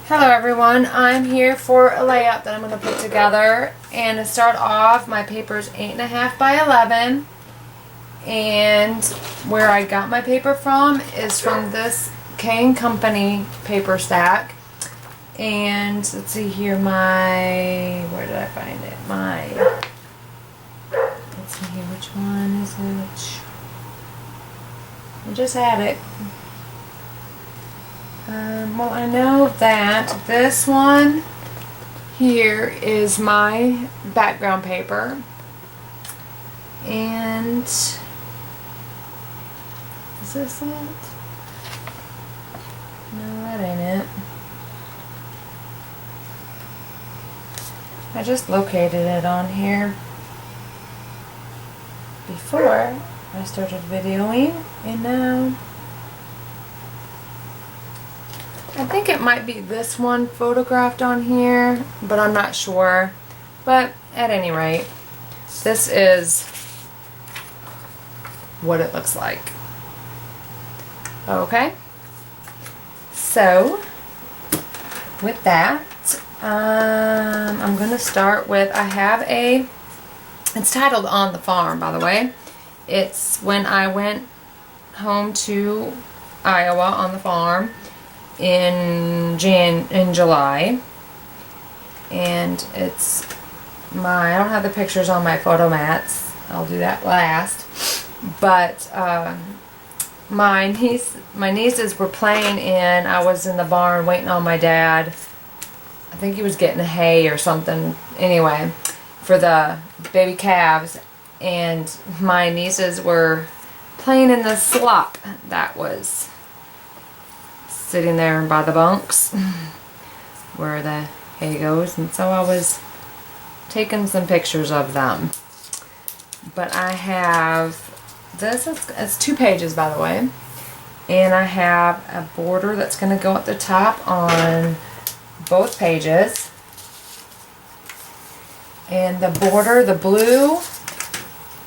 Hello everyone, I'm here for a layout that I'm going to put together, and to start off my paper is 8.5 by 11, and where I got my paper from is from this K & Company paper stack. And let's see here, where did I find it? Let's see here, which one is it? I just had it. Well, I know that this one here is my background paper, and is this it? No, that ain't it. I just located it on here before I started videoing, and now I think it might be this one photographed on here, but I'm not sure. But at any rate, this is what it looks like. Okay, so with that, I'm going to start with, it's titled On the Farm, by the way. It's when I went home to Iowa on the farm in July, and it's I don't have the pictures on my photo mats. I'll do that last. But my nieces were playing in. I was in the barn waiting on my dad. I think he was getting hay or something. Anyway, for the baby calves, and my nieces were playing in the slop that was sitting there by the bunks where the hay goes, and so I was taking some pictures of them. But I have this, it's 2 pages, by the way, and I have a border that's going to go at the top on both pages, and the border, the blue,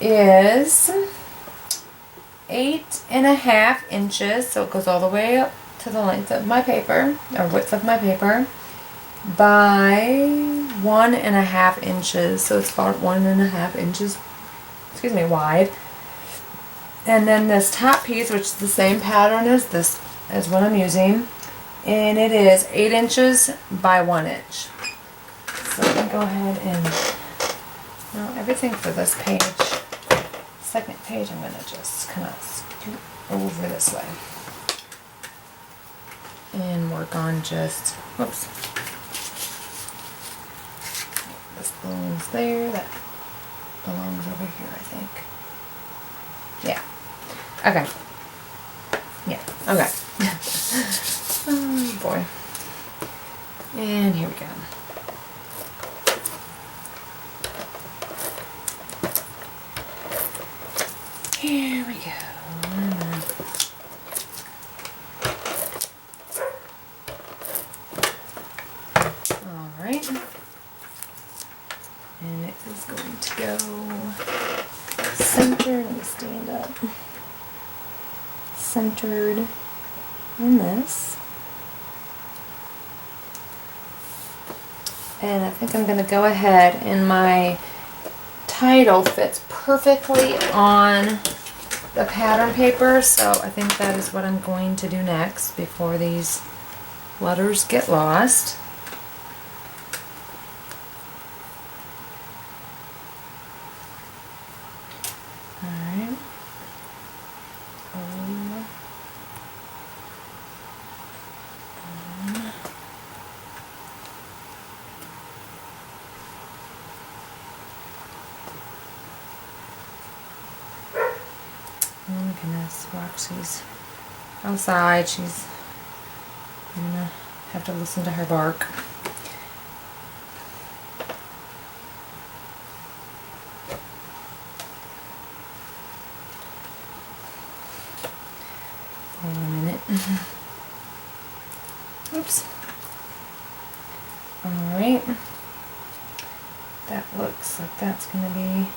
is 8.5 inches, so it goes all the way up to the length of my paper, or width of my paper, by 1.5 inches, so it's about 1.5 inches, wide. And then this top piece, which is the same pattern as this, is what I'm using, and it is 8 inches by 1 inch. So let me go ahead and, now everything for this page, second page, I'm going to just kind of scoot over this way and work on just, whoops, this belongs there, that belongs over here, I think. Yeah. Okay. Yeah. Okay. Oh boy. And here we go. Here we go. Alright. And it is going to go centered. Let me stand up. Centered in this. And I think I'm going to go ahead, and my title fits perfectly on the pattern paper, so I think that is what I'm going to do next before these letters get lost. Alright. Oh goodness, Roxy's outside. She's gonna have to listen to her bark. Hold on a minute. Oops. Alright. That looks like that's gonna be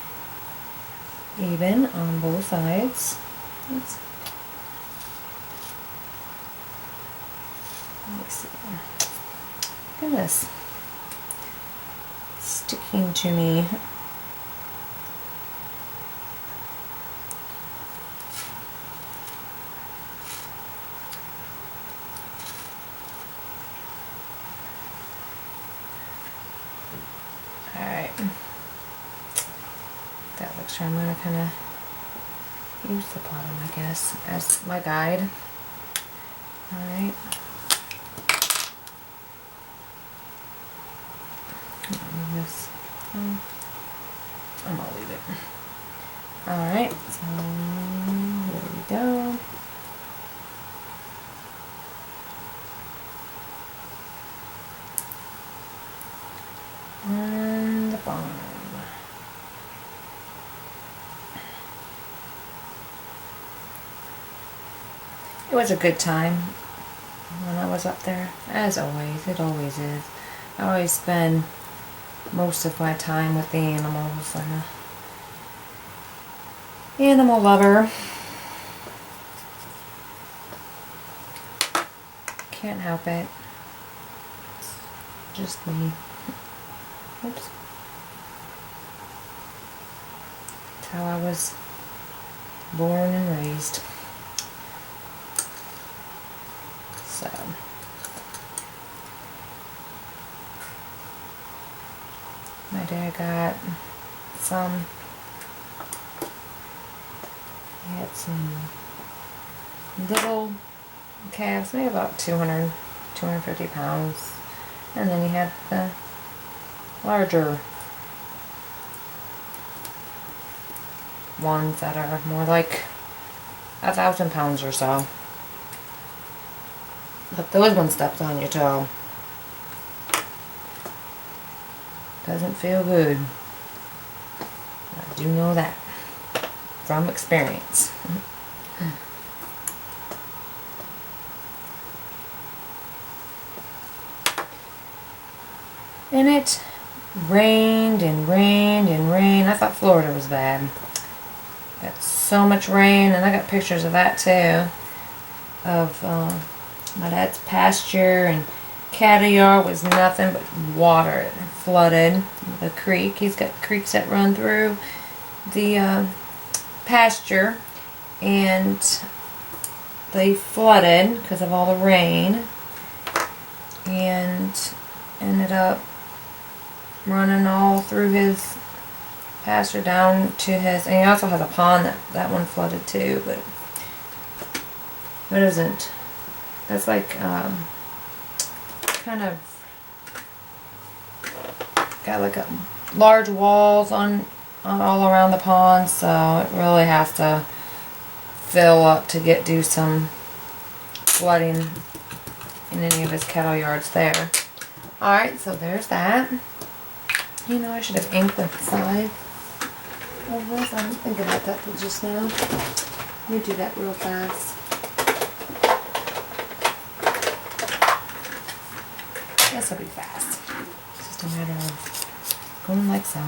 even on both sides. Oops. Let me see. Goodness. Sticking to me. Alright. That looks right. I'm going to kind of use the bottom, I guess, as my guide. Alright. This. I'm gonna leave it. Alright, so there we go. And the bottom. It was a good time when I was up there, as always. It always is. I always spend most of my time with the animals. I'm an animal lover. Can't help it. It's just me. Oops. That's how I was born and raised. So. My dad got some, he had some little calves, maybe about 200, 250 pounds. And then he had the larger ones that are more like 1,000 pounds or so. But those ones stepped on your toe. Doesn't feel good. I do know that from experience. And it rained and rained and rained. I thought Florida was bad. Got so much rain, and I got pictures of that too. Of my dad's pasture and cattle yard was nothing but water. It flooded the creek. He's got creeks that run through the pasture, and they flooded because of all the rain, and ended up running all through his pasture down to his, and he also has a pond that one flooded too, but it isn't. That's like kind of got like a large walls on all around the pond, so it really has to fill up to do some flooding in any of his cattle yards there. Alright, so there's that. You know, I should have inked the side of this. I didn't think about that till just now. Let me do that real fast. This will be fast. It's just a matter of going like so.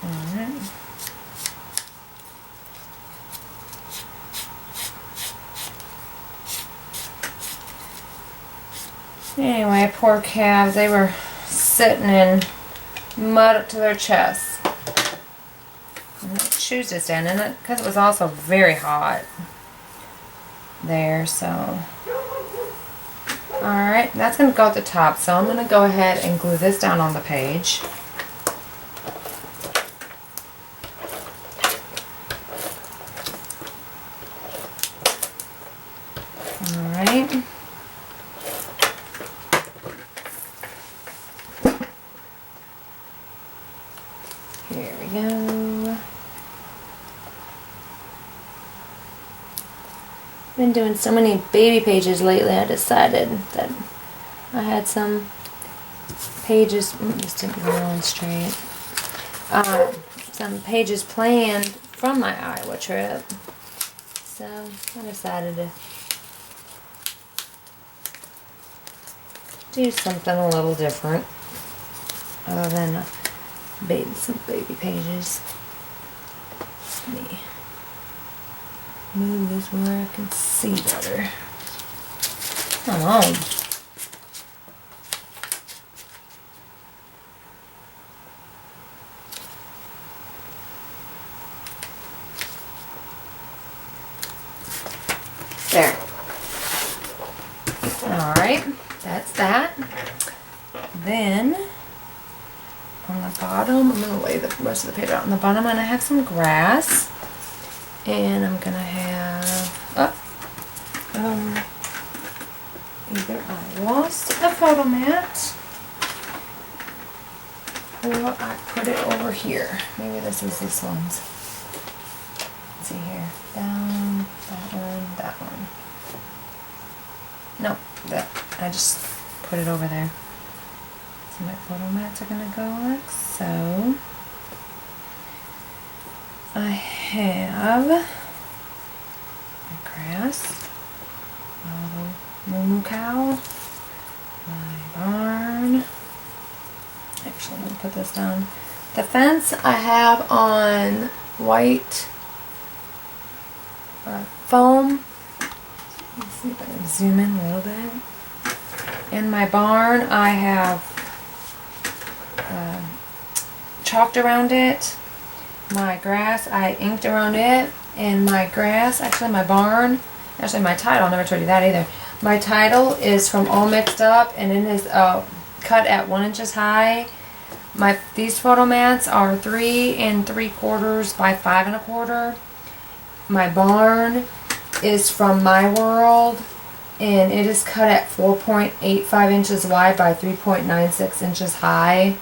Alright. Anyway, poor calves, they were sitting in mud up to their chests. And the shoes just in it because it was also very hot there, so. Alright, that's going to go at the top, so I'm going to go ahead and glue this down on the page. Alright. Here we go. Been doing so many baby pages lately, I decided that I had some pages, just didn't go on straight, some pages planned from my Iowa trip, so I decided to do something a little different other than some baby pages. Let me move this where I can see better. Come on. There. Alright, that's that. Then, on the bottom, I'm going to lay the rest of the page out. On the bottom, I'm going to have some grass. And I'm going to have, either I lost a photo mat, or I put it over here. Maybe this is this one's. Let's see here. Down, that one. No, that, I just put it over there. So my photo mats are going to go like so. I have my grass, my little moo cow, my barn. Actually, I'm going to put this down. The fence I have on white foam. Let's see if I can zoom in a little bit. In my barn, I have chalked around it. My grass, I inked around it. And my grass, actually my barn, actually my title, I never told you that either. My title is from All Mixed Up, and it is cut at 1 inch high. These photo mats are 3 3/4 by 5 1/4. My barn is from My World, and it is cut at 4.85 inches wide by 3.96 inches high.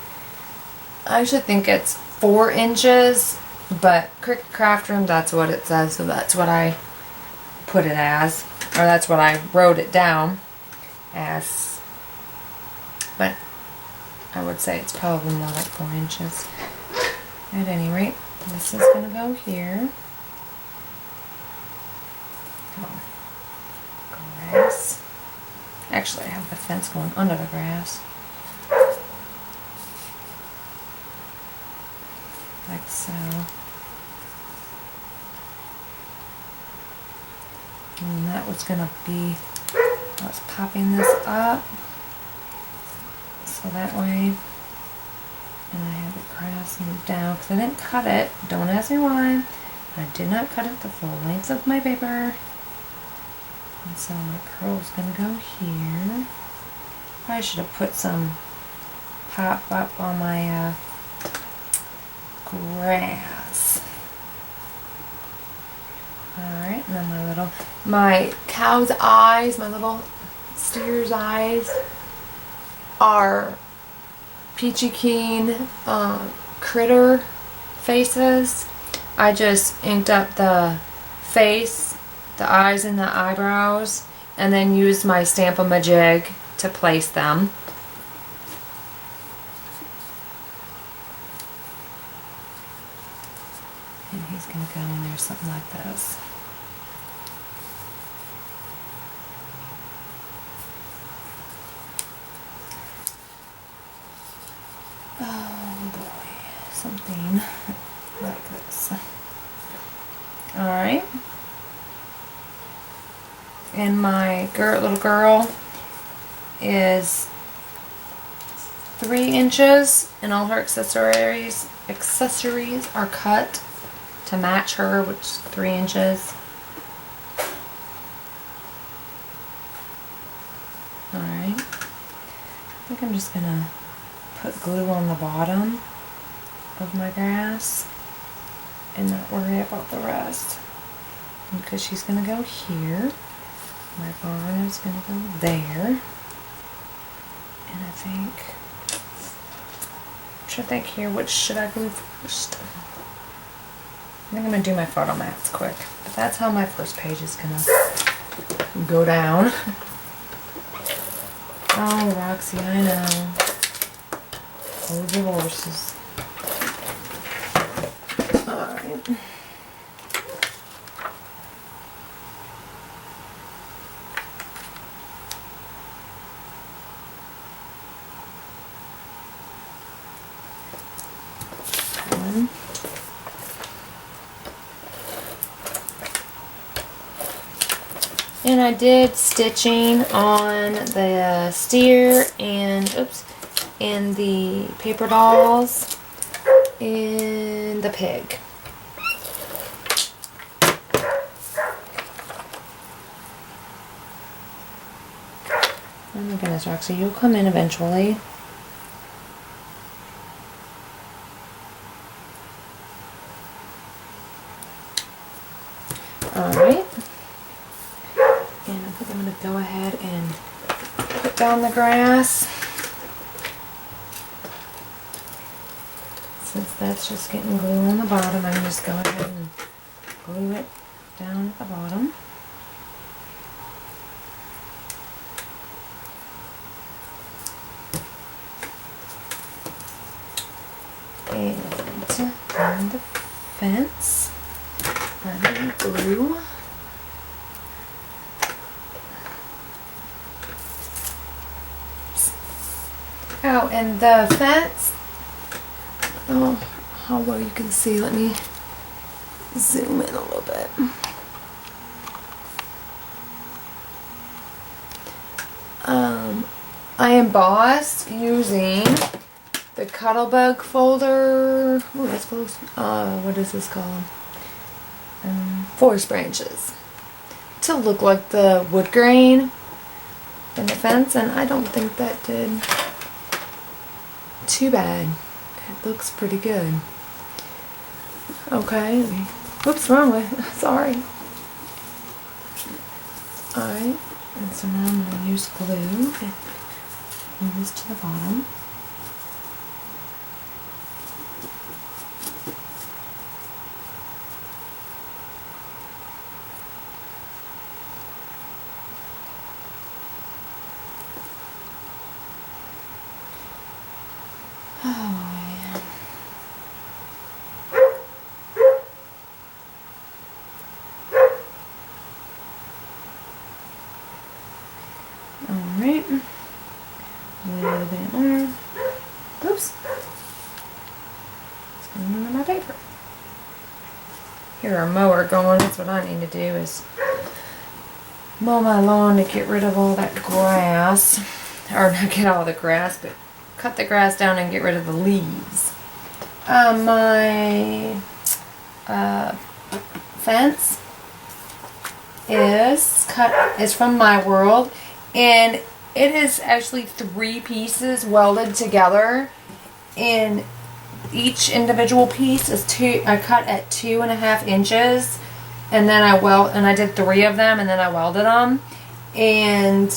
I actually think it's 4 inches, but Cricut Craft Room, that's what it says, so that's what I put it as, or that's what I wrote it down as, but I would say it's probably more like 4 inches. At any rate, this is going to go here. Grass. Actually, I have the fence going under the grass. Like so. And that was going to be, I was popping this up. So that way, and I have the grass moved down, because I didn't cut it. Don't ask me why. I did not cut it the full length of my paper. And so my curl's going to go here. I should have put some pop up on my grass. Alright, and then my cow's eyes, my little steer's eyes are peachy keen critter faces. I just inked up the face, the eyes and the eyebrows, and then used my Stamp-A-Majig to place them. And he's going to go in there something like this. Oh boy, something like this. Alright. And my little girl is 3 inches, and all her accessories are cut to match her, which is 3 inches. Alright. I think I'm just gonna put glue on the bottom of my grass and not worry about the rest. Because she's gonna go here. My barn is gonna go there. And I think, here, which should I glue first? I think I'm gonna do my photo mats quick. But that's how my first page is gonna go down. Oh, Roxy, I know. Hold your horses. Alright. And I did stitching on the steer and the paper dolls and the pig. Oh my goodness, Roxy, you'll come in eventually. Alright. And I think I'm going to go ahead and put down the grass. Since that's just getting glue on the bottom, I'm going to just go ahead and glue it down at the bottom. And on the fence, I'm glue. Oh, and the fence, oh, how well you can see, let me zoom in a little bit. I embossed using the Cuttlebug folder. Oh, that's close. What is this called? Forest branches to look like the wood grain in the fence, and I don't think that did too bad. It looks pretty good. Okay. Whoops, wrong way. Sorry. Alright, and so now I'm going to use glue and glue this to the bottom. Alright, a little bit more. Oops. It's going under my paper. Hear our mower going. That's what I need to do is mow my lawn to get rid of all that grass. Or not get all the grass, but cut the grass down and get rid of the leaves. My fence is from My World, and it is actually 3 pieces welded together, and each individual piece is I cut at 2.5 inches, and then I did 3 of them, and then I welded them. And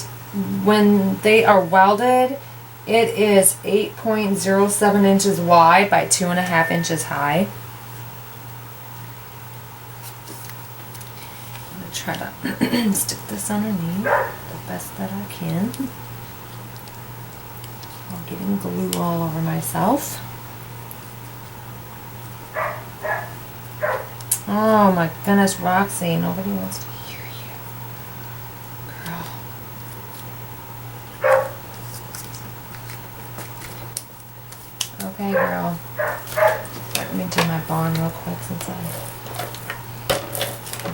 when they are welded, it is 8.07 inches wide by 2.5 inches high. I'm gonna try to stick this underneath the best that I can while getting glue all over myself. Oh my goodness, Roxy, nobody wants to hear you. Girl. Okay, girl. Let me do my barn real quick since I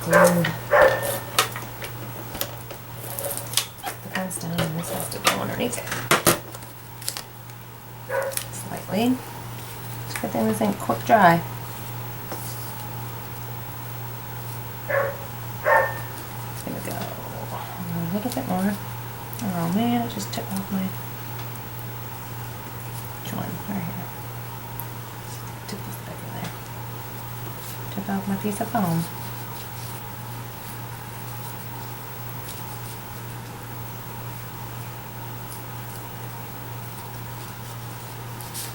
glued the fence down, and this has to go underneath it. Slightly. It's a good thing this ain't quick dry. There we go. A little bit more. Oh man, I just took off my... Which one? Right here. Took this back in there. Took off my piece of foam.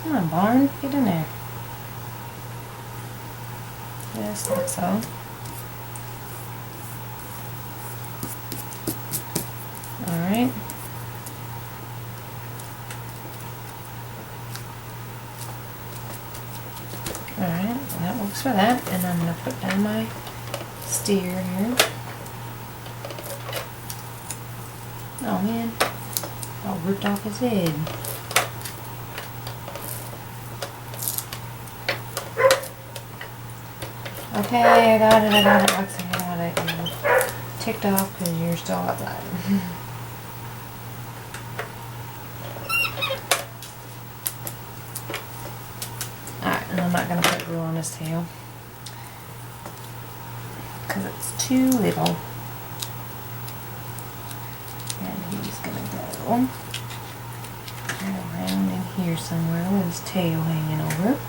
Come on, barn. Get in there. Just like so. Alright. Alright, well that works for that. And I'm going to put down my steer here. Oh man, I ripped off his head. Okay, I got it, Roxy, I got it. kicked off because you're still outside. Alright, and I'm not going to put glue on his tail because it's too little. And he's going to go around in here somewhere with his tail hanging over.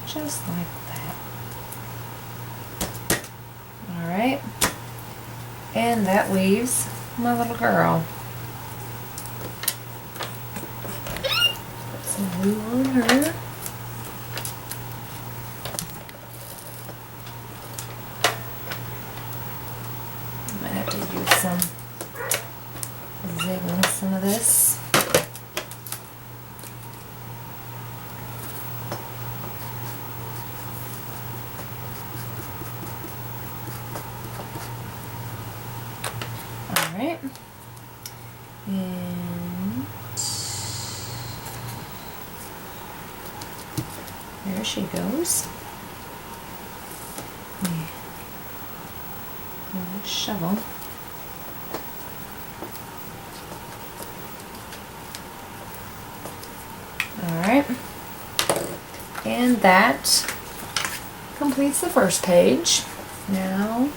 Just like that. Alright. And that leaves my little girl. Put some glue on her. Might have to use some zigging some of this. Alright. And there she goes. Yeah. Shovel. Alright. And that completes the first page. Now,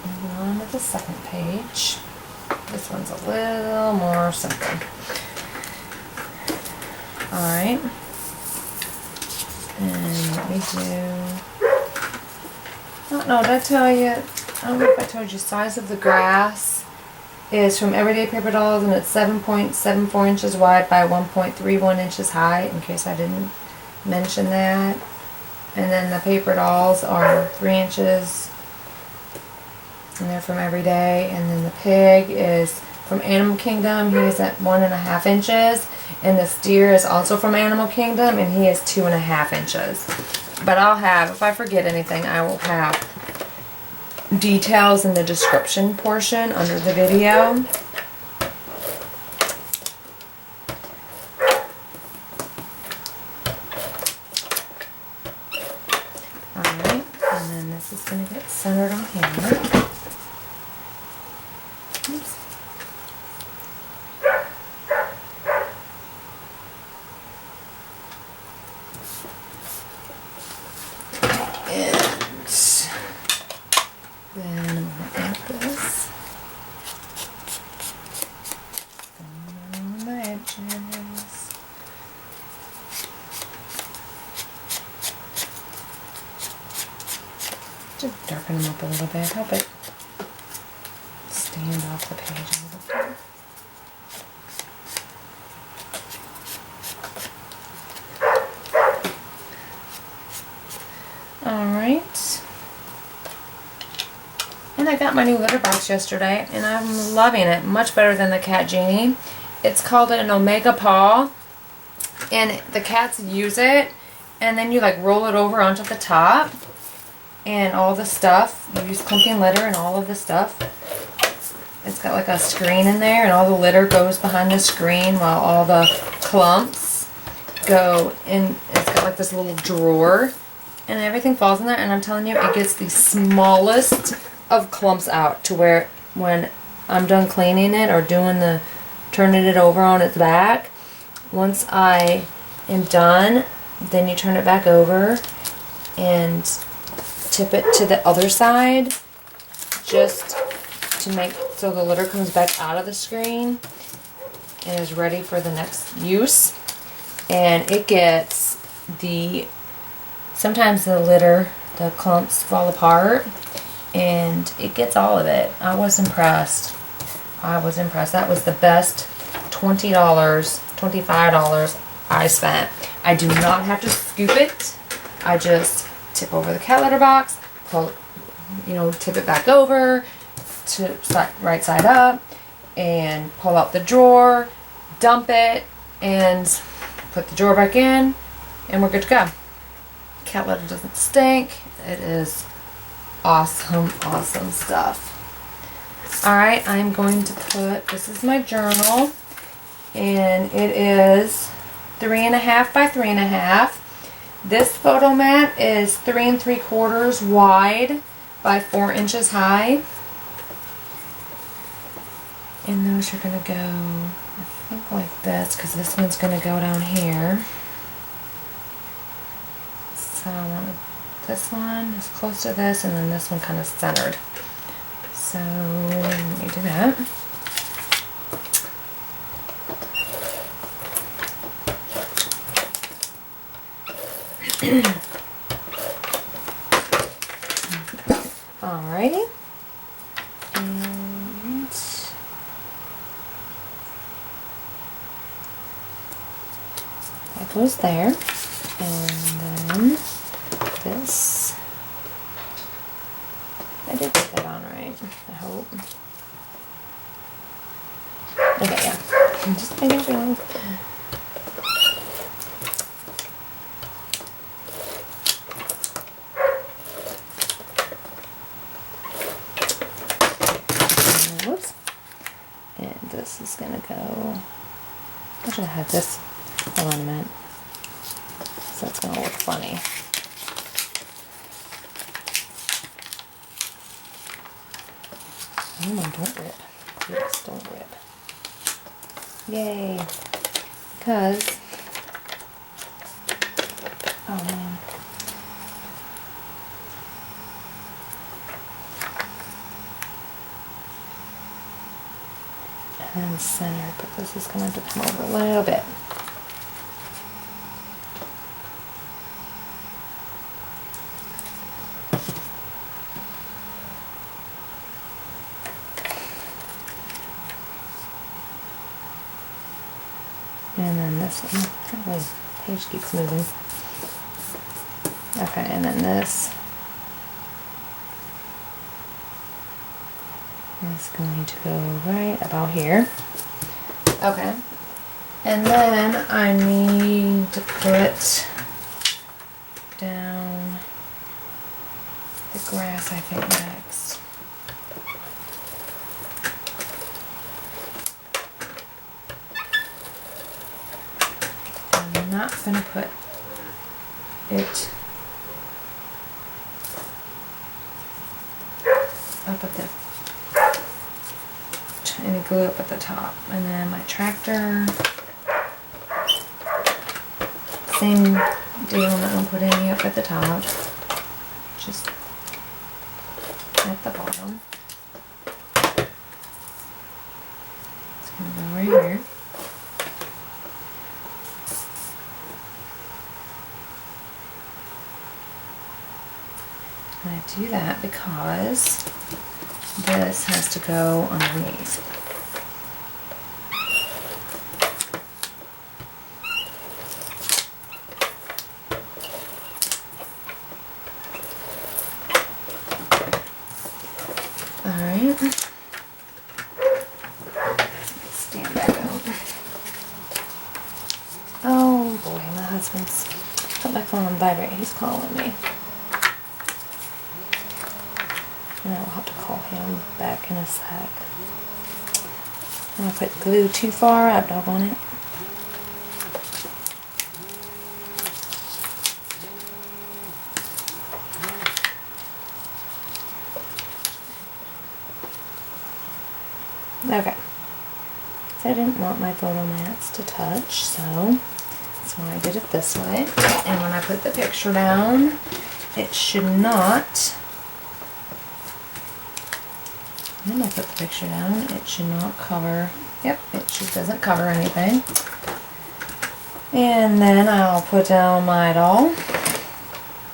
moving on to the second page. This one's a little more simple. Alright. And let me do... I don't know, did I tell you? I don't know if I told you, size of the grass is from Everyday Paper Dolls, and it's 7.74 inches wide by 1.31 inches high, in case I didn't mention that. And then the paper dolls are 3 inches, and they're from Everyday. And then the pig is from Animal Kingdom. He's at 1.5 inches. And the steer is also from Animal Kingdom, and he is 2.5 inches. But I'll have, if I forget anything, I will have details in the description portion under the video. Alright, and then this is going to get centered on here. Oops. And then we'll add this on the edges. Just darken them up a little bit, help it stand off the page a little bit. Alright. And I got my new litter box yesterday, and I'm loving it. Much better than the Cat Genie. It's called an Omega Paw, and the cats use it, and then you like roll it over onto the top, and all the stuff, you use clumping litter and all of the stuff. It's got like a screen in there, and all the litter goes behind the screen while all the clumps go in. It's got like this little drawer, and everything falls in there, and I'm telling you, it gets the smallest of clumps out to where when I'm done cleaning it or turning it over on its back, once I am done, then you turn it back over and tip it to the other side just to make so the litter comes back out of the screen and is ready for the next use. And it gets sometimes the litter, the clumps fall apart, and it gets all of it. I was impressed. I was impressed. That was the best $20, $25 I spent. I do not have to scoop it. I just tip over the cat litter box, pull, tip it back over to right side up, and pull out the drawer, dump it, and put the drawer back in, and we're good to go. Cat litter doesn't stink. It is awesome, awesome stuff. Alright, I'm going to this is my journal, and it is 3.5 by 3.5. This photo mat is 3 3/4 wide by 4 inches high. And those are going to go, I think, like this, because this one's going to go down here. So I want this one is close to this, and then this one kind of centered. So let me do that. Alrighty. And that goes there. And then this, I did put that on right, I hope. Okay, yeah, I'm just making sure. Whoops. And this is gonna go, I should have had this, hold on a minute. So it's gonna look funny. Oh, don't rip. Yes, don't rip. Yay. Because, oh man. And center, but this is going to come over a little bit. And then this one, oh, the page keeps moving. Okay, and then this is going to go right about here. Okay, and then I need to put down the grass, I think, next. I'm not going to put it up at the, any glue up at the top. And then my tractor, same deal, I'm not going to put any up at the top, just at the bottom. It's going to go right here. And I do that because this has to go underneath. Alright. Stand back out. Oh boy, my husband's put my phone on vibrate. He's calling me. And I'll have to call him back in a sec. And I put glue too far, I dog on it. Okay. So I didn't want my photo mats to touch, so that's why I did it this way. And when I put the picture down, it should not. Then I put the picture down, it should not cover, yep, it doesn't cover anything. And then I'll put down my doll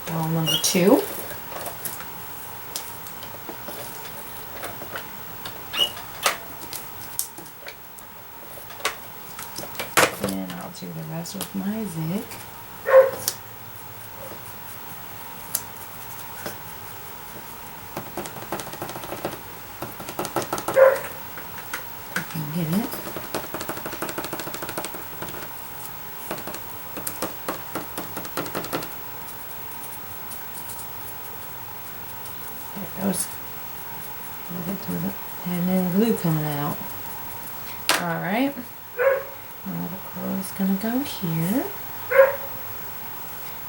number 2. And I'll do the rest with my zig. Get it. There it goes. And then glue coming out. Alright. My little girl is gonna go here.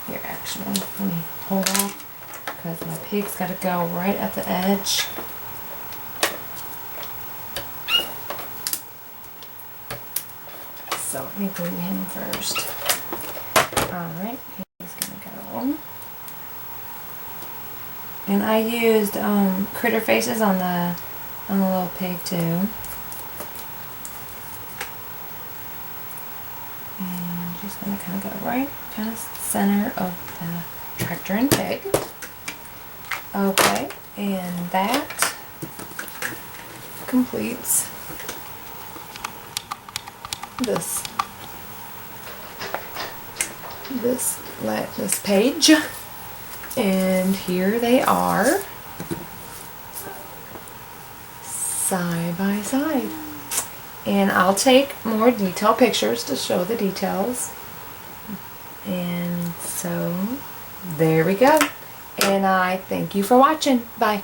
Here, actually, let me hold off because my pig's got to go right at the edge. So let me glue him first. Alright, he's gonna go. And I used critter faces on the little pig too. And she's gonna kind of go right kind of center of the tractor and pig. Okay, and that completes this page. And here they are, side by side. And I'll take more detailed pictures to show the details. And so there we go. And I thank you for watching. Bye.